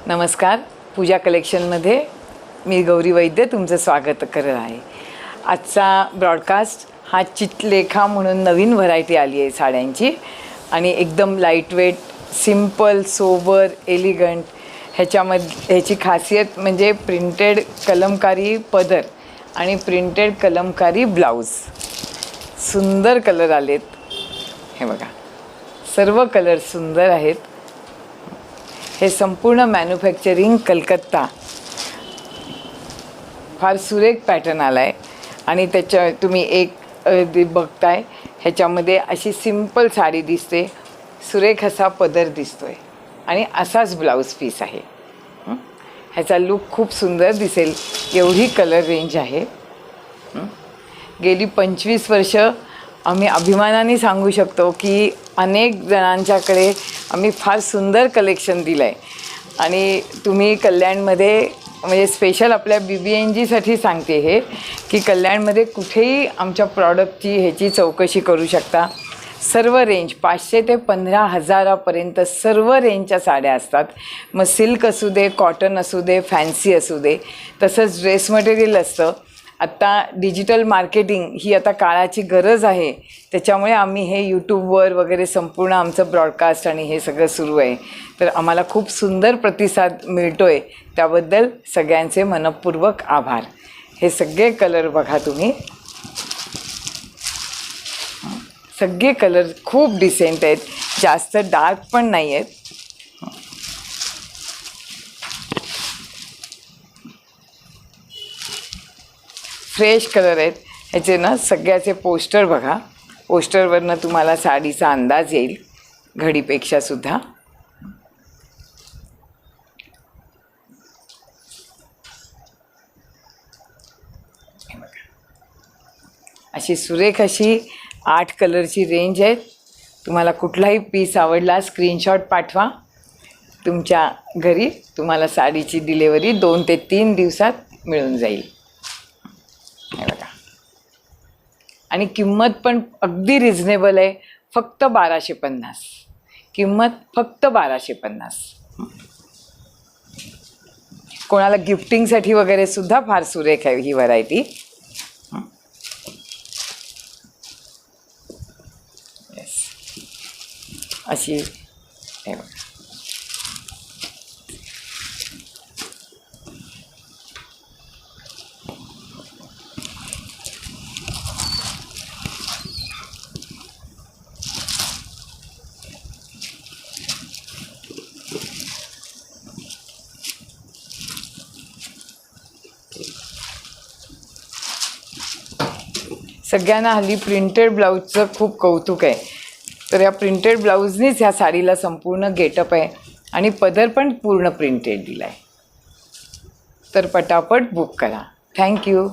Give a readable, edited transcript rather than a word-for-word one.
नमस्कार, पूजा कलेक्शनमध्ये मी गौरी वैद्य तुमचं स्वागत करत आहे। आजचा ब्रॉडकास्ट हा चित्रलेखा म्हणून नवीन व्हरायटी आली आहे साड्यांची आणि एकदम लाईटवेट, सिंपल, सोबर, एलिगंट। ह्याची खासियत म्हणजे प्रिंटेड कलमकारी पदर आणि प्रिंटेड कलमकारी ब्लाऊज। सुंदर कलर आलेत, हे बघा, सर्व कलर सुंदर आहेत। हे संपूर्ण मॅन्युफॅक्चरिंग कलकत्ता, फार सुरेख पॅटर्न आला आहे आणि त्याच्या तुम्ही एक बघताय, ह्याच्यामध्ये अशी सिंपल साडी दिसते, सुरेख असा पदर दिसतोय आणि असाच ब्लाऊज पीस आहे। ह्याचा लुक खूप सुंदर दिसेल एवढी कलर रेंज आहे। गेली 25 वर्ष आम्ही अभिमानाने सांगू शकतो की अनेक जणांच्याकडे आम्ही फार सुंदर कलेक्शन दिलं आहे आणि तुम्ही कल्याणमध्ये म्हणजे स्पेशल आपल्या BBNGसाठी सांगते हे की कल्याणमध्ये कुठेही आमच्या प्रॉडक्टची ह्याची चौकशी करू शकता। सर्व रेंज 500 ते 15,000पर्यंत सर्व रेंजच्या साड्या असतात। मग सिल्क असू दे, कॉटन असू दे, फॅन्सी असू दे, तसंच ड्रेस मटेरियल असतं। आत्ता डिजिटल मार्केटिंग ही आता काळाची गरज आहे, त्याच्यामुळे आम्ही हे यूट्यूबवर वगैरे संपूर्ण आमचं ब्रॉडकास्ट आणि हे सगळं सुरू आहे। तर आम्हाला खूप सुंदर प्रतिसाद मिळतो आहे, त्याबद्दल सगळ्यांचे मनपूर्वक आभार। हे सगळे कलर बघा तुम्ही, सगळे कलर खूप डिसेंट आहेत, जास्त डार्क पण नाही आहेत। फ्रेश कलर आहेत। ह्याचे ना सगळ्याचे पोस्टर बघा, पोस्टरवरनं तुम्हाला साडीचा अंदाज येईल घडीपेक्षा सुद्धा। अशी सुरेख अशी 8 कलरची रेंज आहे। तुम्हाला कुठलाही पीस आवडला स्क्रीनशॉट पाठवा, तुमच्या घरी तुम्हाला साडीची डिलेवरी 2 ते 3 दिवसात मिळून जाईल। हे बघा, आणि किंमत पण अगदी रिझनेबल आहे, फक्त 1250। किंमत फक्त 1250। कोणाला गिफ्टिंगसाठी वगैरे सुद्धा फार सुरेख आहे ही व्हरायटी। येस, अशी हे बघा, सगळ्यांना हल्ली प्रिंटेड ब्लाऊजचं खूप कौतुक आहे। तर या प्रिंटेड ब्लाऊजनीच ह्या साडीला संपूर्ण गेटअप आहे आणि पदर पण पूर्ण प्रिंटेड दिला आहे। तर पटापट बुक करा। थँक्यू।